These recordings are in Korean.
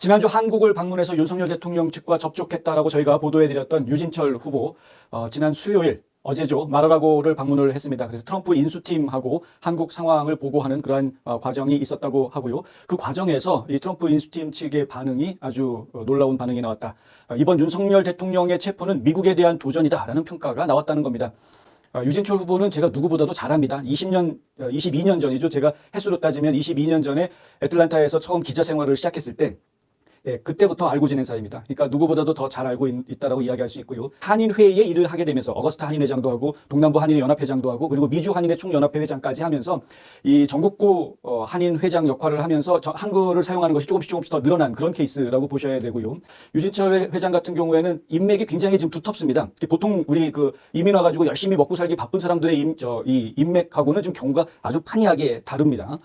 지난주 한국을 방문해서 윤석열 대통령 측과 접촉했다라고 저희가 보도해드렸던 유진철 후보, 지난 수요일, 어제죠, 마라라고를 방문을 했습니다. 그래서 트럼프 인수팀하고 한국 상황을 보고하는 그러한 과정이 있었다고 하고요. 그 과정에서 이 트럼프 인수팀 측의 반응이 아주 놀라운 반응이 나왔다. 이번 윤석열 대통령의 체포는 미국에 대한 도전이다라는 평가가 나왔다는 겁니다. 유진철 후보는 제가 누구보다도 잘 압니다. 22년 전이죠. 제가 횟수로 따지면 22년 전에 애틀랜타에서 처음 기자 생활을 시작했을 때 그때부터 알고 지낸 사이입니다. 그러니까 누구보다도 더 잘 알고 있다라고 이야기할 수 있고요. 한인회의에 일을 하게 되면서 어거스타 한인회장도 하고 동남부 한인회 연합회장도 하고 그리고 미주 한인회 총연합회 회장까지 하면서 이 전국구 한인회장 역할을 하면서 한글을 사용하는 것이 조금씩 더 늘어난 그런 케이스라고 보셔야 되고요. 유진철 회장 같은 경우에는 인맥이 굉장히 지금 두텁습니다. 보통 우리 그 이민 와가지고 열심히 먹고 살기 바쁜 사람들의 이 인맥하고는 좀 경우가 아주 판이하게 다릅니다.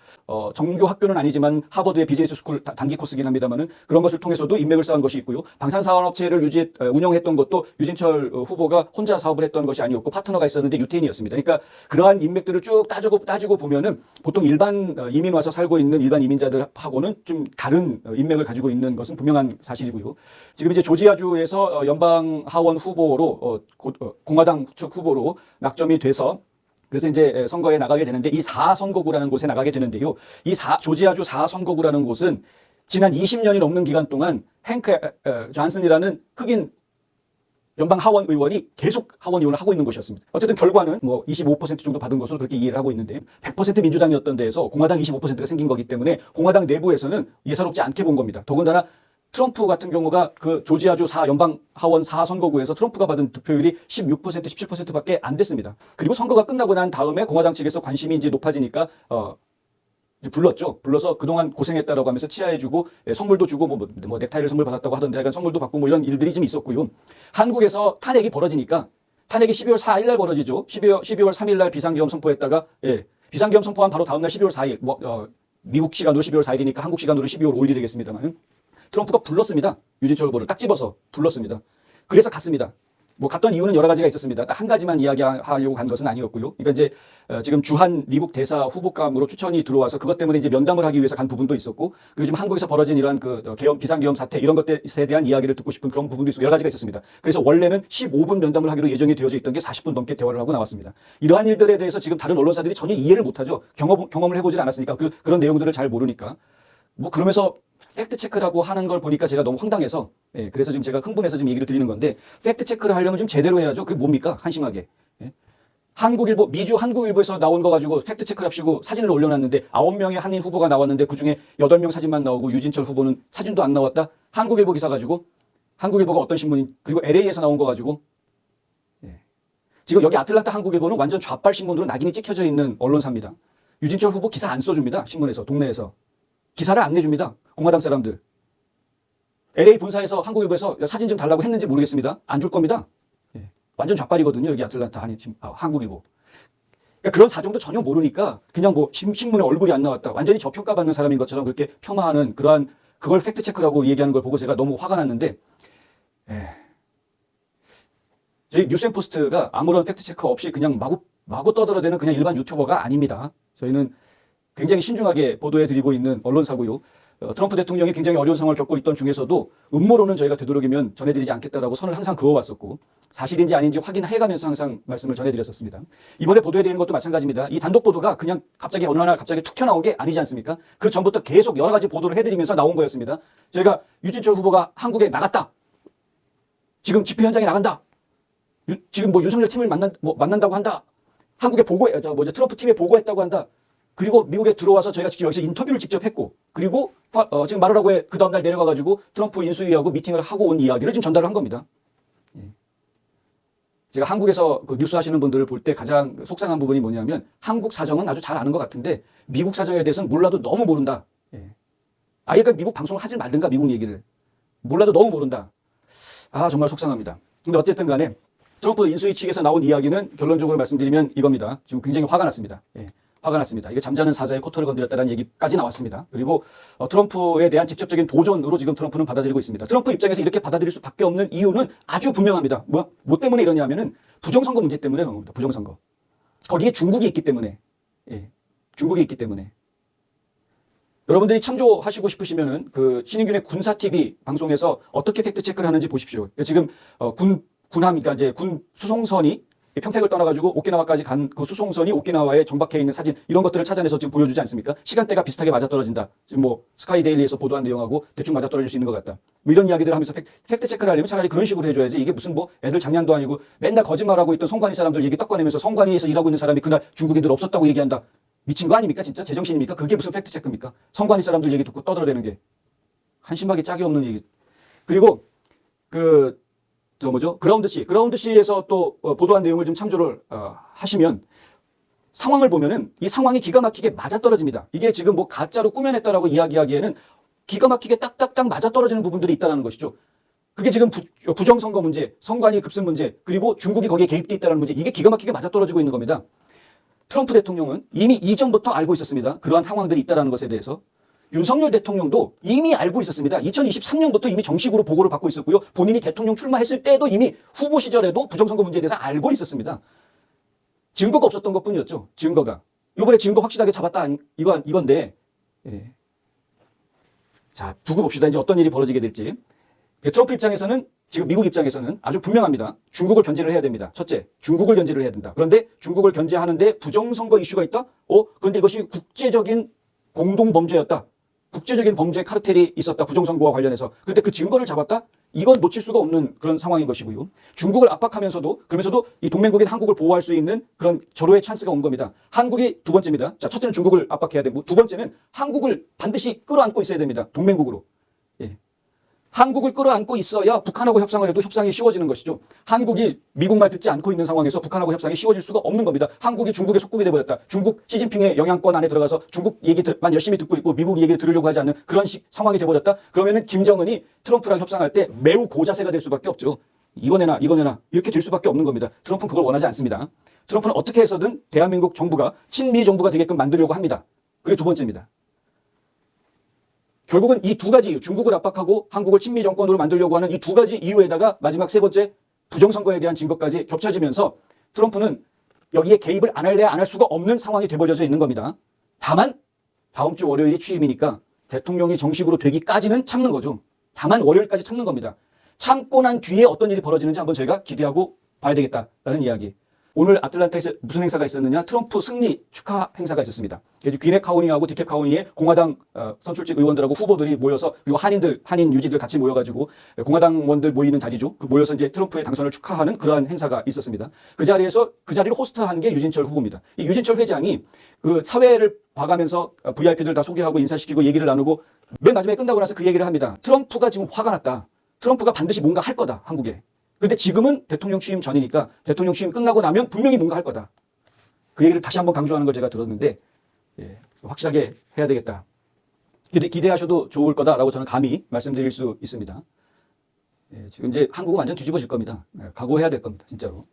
정규 학교는 아니지만 하버드의 비즈니스 스쿨 단기 코스긴 합니다만은 그런 것을 통해서도 인맥을 쌓은 것이 있고요. 방산산업체를 운영했던 것도 유진철 후보가 혼자 사업을 했던 것이 아니었고 파트너가 있었는데 유태인이었습니다. 그러니까 그러한 인맥들을 쭉 따지고 보면은 보통 일반 이민 와서 살고 있는 일반 이민자들하고는 좀 다른 인맥을 가지고 있는 것은 분명한 사실이고요. 지금 이제 조지아주에서 연방 하원 후보로 공화당 측 후보로 낙점이 돼서 그래서 이제 선거에 나가게 되는데 이 4선거구라는 곳에 나가게 되는데요. 이 조지아주 4선거구라는 곳은 지난 20년이 넘는 기간 동안 행크 존슨이라는 흑인 연방 하원 의원이 계속 하원 의원을 하고 있는 것이었습니다. 어쨌든 결과는 뭐 25% 정도 받은 것으로 그렇게 이해를 하고 있는데 100% 민주당이었던 데에서 공화당 25%가 생긴 거기 때문에 공화당 내부에서는 예사롭지 않게 본 겁니다. 더군다나 트럼프 같은 경우가 그 조지아주 연방 하원 4선거구에서 트럼프가 받은 득표율이 16%, 17%밖에 안 됐습니다. 그리고 선거가 끝나고 난 다음에 공화당 측에서 관심이 이제 높아지니까 불렀죠. 불러서 그동안 고생했다라고 하면서 치하해주고 선물도 주고 뭐 넥타이를 선물 받았다고 하던데 약간 선물도 받고 뭐 이런 일들이 좀 있었고요. 한국에서 탄핵이 벌어지니까 탄핵이 12월 4일 날 벌어지죠. 12월 3일 날 비상계엄 선포했다가 비상계엄 선포한 바로 다음 날 12월 4일 미국 시간으로 12월 4일이니까 한국 시간으로 12월 5일이 되겠습니다만 트럼프가 불렀습니다. 유진철 후보를 딱 집어서 불렀습니다. 그래서 갔습니다. 뭐 갔던 이유는 여러 가지가 있었습니다. 딱 한 가지만 이야기하려고 간 것은 아니었고요. 그러니까 이제 지금 주한 미국 대사 후보감으로 추천이 들어와서 그것 때문에 이제 면담을 하기 위해서 간 부분도 있었고 그리고 지금 한국에서 벌어진 이러한 그 비상계엄 사태 이런 것에 대한 이야기를 듣고 싶은 그런 부분도 있고 여러 가지가 있었습니다. 그래서 원래는 15분 면담을 하기로 예정이 되어져 있던 게 40분 넘게 대화를 하고 나왔습니다. 이러한 일들에 대해서 지금 다른 언론사들이 전혀 이해를 못하죠. 경험을 해보질 않았으니까 그런 내용들을 잘 모르니까 뭐 그러면서 팩트체크라고 하는 걸 보니까 제가 너무 황당해서 그래서 지금 제가 흥분해서 지금 얘기를 드리는 건데 팩트체크를 하려면 좀 제대로 해야죠. 그게 뭡니까? 한심하게. 한국일보, 미주 한국일보에서 나온 거 가지고 팩트체크를 합시고 사진을 올려놨는데 9명의 한인 후보가 나왔는데 그중에 8명 사진만 나오고 유진철 후보는 사진도 안 나왔다? 한국일보 기사 가지고 한국일보가 어떤 신문이 그리고 LA에서 나온 거 가지고 지금 여기 아틀란타 한국일보는 완전 좌빨 신문으로 낙인이 찍혀져 있는 언론사입니다. 유진철 후보 기사 안 써줍니다. 신문에서 동네에서. 기사를 안 내줍니다. 공화당 사람들. LA 본사에서 한국일보에서 사진 좀 달라고 했는지 모르겠습니다. 안 줄 겁니다. 완전 좌빨이거든요. 여기 아틀란타 한국일보. 그러니까 그런 사정도 전혀 모르니까 그냥 뭐 신문에 얼굴이 안 나왔다. 완전히 저평가받는 사람인 것처럼 그렇게 폄하하는 그걸 팩트체크라고 얘기하는 걸 보고 제가 너무 화가 났는데 저희 뉴스앤포스트가 아무런 팩트체크 없이 그냥 마구 떠들어대는 그냥 일반 유튜버가 아닙니다. 저희는 굉장히 신중하게 보도해드리고 있는 언론사고요. 트럼프 대통령이 굉장히 어려운 상황을 겪고 있던 중에서도 음모론은 저희가 되도록이면 전해드리지 않겠다라고 선을 항상 그어왔었고 사실인지 아닌지 확인해가면서 항상 말씀을 전해드렸었습니다. 이번에 보도해드리는 것도 마찬가지입니다. 이 단독 보도가 그냥 갑자기 어느 날 갑자기 툭 튀어나온 게 아니지 않습니까? 그 전부터 계속 여러 가지 보도를 해드리면서 나온 거였습니다. 저희가 유진철 후보가 한국에 나갔다. 지금 집회 현장에 나간다. 지금 뭐 윤석열 팀을 만난다고 한다. 한국에 트럼프 팀에 보고했다고 한다. 그리고 미국에 들어와서 저희가 직접 여기서 인터뷰를 직접 했고 그리고 지금 마라라고에 그 다음날 내려가가지고 트럼프 인수위하고 미팅을 하고 온 이야기를 지금 전달을 한 겁니다. 제가 한국에서 그 뉴스 하시는 분들을 볼 때 가장 속상한 부분이 뭐냐면 한국 사정은 아주 잘 아는 것 같은데 미국 사정에 대해서는 몰라도 너무 모른다. 아예 그 미국 방송을 하지 말든가 미국 얘기를. 몰라도 너무 모른다. 정말 속상합니다. 근데 어쨌든 간에 트럼프 인수위 측에서 나온 이야기는 결론적으로 말씀드리면 이겁니다. 지금 굉장히 화가 났습니다. 화가 났습니다. 이게 잠자는 사자의 코털을 건드렸다는 얘기까지 나왔습니다. 그리고 트럼프에 대한 직접적인 도전으로 지금 트럼프는 받아들이고 있습니다. 트럼프 입장에서 이렇게 받아들일 수밖에 없는 이유는 아주 분명합니다. 뭐 때문에 이러냐면은 부정선거 문제 때문에 그런 겁니다. 부정선거. 거기에 중국이 있기 때문에. 중국이 있기 때문에. 여러분들이 참조하시고 싶으시면은 그 신인균의 군사 TV 방송에서 어떻게 팩트 체크를 하는지 보십시오. 그러니까 지금 군함, 그러니까 이제 군 수송선이 평택을 떠나가지고 오키나와까지 간 그 수송선이 오키나와에 정박해 있는 사진 이런 것들을 찾아내서 지금 보여주지 않습니까? 시간대가 비슷하게 맞아떨어진다. 지금 뭐 스카이데일리에서 보도한 내용하고 대충 맞아떨어질 수 있는 것 같다. 뭐 이런 이야기들을 하면서 팩트 체크를 하려면 차라리 그런 식으로 해줘야지. 이게 무슨 뭐 애들 장난도 아니고 맨날 거짓말하고 있던 성관이 사람들 얘기 딱 꺼내면서 성관이에서 일하고 있는 사람이 그날 중국인들 없었다고 얘기한다. 미친 거 아닙니까? 진짜 제정신입니까? 그게 무슨 팩트 체크입니까? 성관이 사람들 얘기 듣고 떠들어대는 게 한심하게 짝이 없는 얘기. 그리고 그라운드시에서 또 보도한 내용을 좀 참조를 하시면 상황을 보면은 이 상황이 기가 막히게 맞아떨어집니다. 이게 지금 뭐 가짜로 꾸며냈다라고 이야기하기에는 기가 막히게 딱딱딱 맞아떨어지는 부분들이 있다는 것이죠. 그게 지금 부정선거 문제, 선관위 급습 문제, 그리고 중국이 거기에 개입돼 있다는 문제, 이게 기가 막히게 맞아떨어지고 있는 겁니다. 트럼프 대통령은 이미 이전부터 알고 있었습니다. 그러한 상황들이 있다는 것에 대해서. 윤석열 대통령도 이미 알고 있었습니다. 2023년부터 이미 정식으로 보고를 받고 있었고요. 본인이 대통령 출마했을 때도 이미 후보 시절에도 부정선거 문제에 대해서 알고 있었습니다. 증거가 없었던 것뿐이었죠. 증거가. 이번에 증거 확실하게 잡았다 이건데 예. 자, 두고 봅시다. 이제 어떤 일이 벌어지게 될지. 트럼프 입장에서는 지금 미국 입장에서는 아주 분명합니다. 중국을 견제를 해야 됩니다. 첫째, 중국을 견제를 해야 된다. 그런데 중국을 견제하는데 부정선거 이슈가 있다? 그런데 이것이 국제적인 공동범죄였다. 국제적인 범죄 카르텔이 있었다. 부정선거와 관련해서. 그런데 그 증거를 잡았다? 이건 놓칠 수가 없는 그런 상황인 것이고요. 중국을 압박하면서도 그러면서도 이 동맹국인 한국을 보호할 수 있는 그런 절호의 찬스가 온 겁니다. 한국이 두 번째입니다. 자, 첫째는 중국을 압박해야 되고 두 번째는 한국을 반드시 끌어안고 있어야 됩니다. 동맹국으로. 예. 한국을 끌어안고 있어야 북한하고 협상을 해도 협상이 쉬워지는 것이죠. 한국이 미국 말 듣지 않고 있는 상황에서 북한하고 협상이 쉬워질 수가 없는 겁니다. 한국이 중국의 속국이 돼버렸다. 중국 시진핑의 영향권 안에 들어가서 중국 얘기만 열심히 듣고 있고 미국 얘기를 들으려고 하지 않는 그런 상황이 돼버렸다. 그러면은 김정은이 트럼프랑 협상할 때 매우 고자세가 될 수밖에 없죠. 이거 내놔 이렇게 될 수밖에 없는 겁니다. 트럼프는 그걸 원하지 않습니다. 트럼프는 어떻게 해서든 대한민국 정부가 친미 정부가 되게끔 만들려고 합니다. 그게 두 번째입니다. 결국은 이 두 가지 이유, 중국을 압박하고 한국을 친미 정권으로 만들려고 하는 이 두 가지 이유에다가 마지막 세 번째 부정선거에 대한 증거까지 겹쳐지면서 트럼프는 여기에 개입을 안 할래야 안 할 수가 없는 상황이 되버려져 있는 겁니다. 다만 다음 주 월요일이 취임이니까 대통령이 정식으로 되기까지는 참는 거죠. 다만 월요일까지 참는 겁니다. 참고 난 뒤에 어떤 일이 벌어지는지 한번 저희가 기대하고 봐야 되겠다라는 이야기. 오늘 아틀란타에서 무슨 행사가 있었느냐? 트럼프 승리 축하 행사가 있었습니다. 귀넷 카우니하고 디캡 카우니의 공화당 선출직 의원들하고 후보들이 모여서 그리고 한인 유지들 같이 모여가지고 공화당원들 모이는 자리죠. 그 모여서 이제 트럼프의 당선을 축하하는 그러한 행사가 있었습니다. 그 자리를 호스트한 게 유진철 후보입니다. 이 유진철 회장이 그 사회를 봐가면서 VIP들 다 소개하고 인사시키고 얘기를 나누고 맨 마지막에 끝나고 나서 그 얘기를 합니다. 트럼프가 지금 화가 났다. 트럼프가 반드시 뭔가 할 거다, 한국에. 근데 지금은 대통령 취임 전이니까 대통령 취임 끝나고 나면 분명히 뭔가 할 거다. 그 얘기를 다시 한번 강조하는 걸 제가 들었는데 확실하게 해야 되겠다. 기대하셔도 좋을 거다라고 저는 감히 말씀드릴 수 있습니다. 지금 이제 한국은 완전 뒤집어질 겁니다. 각오해야 될 겁니다. 진짜로.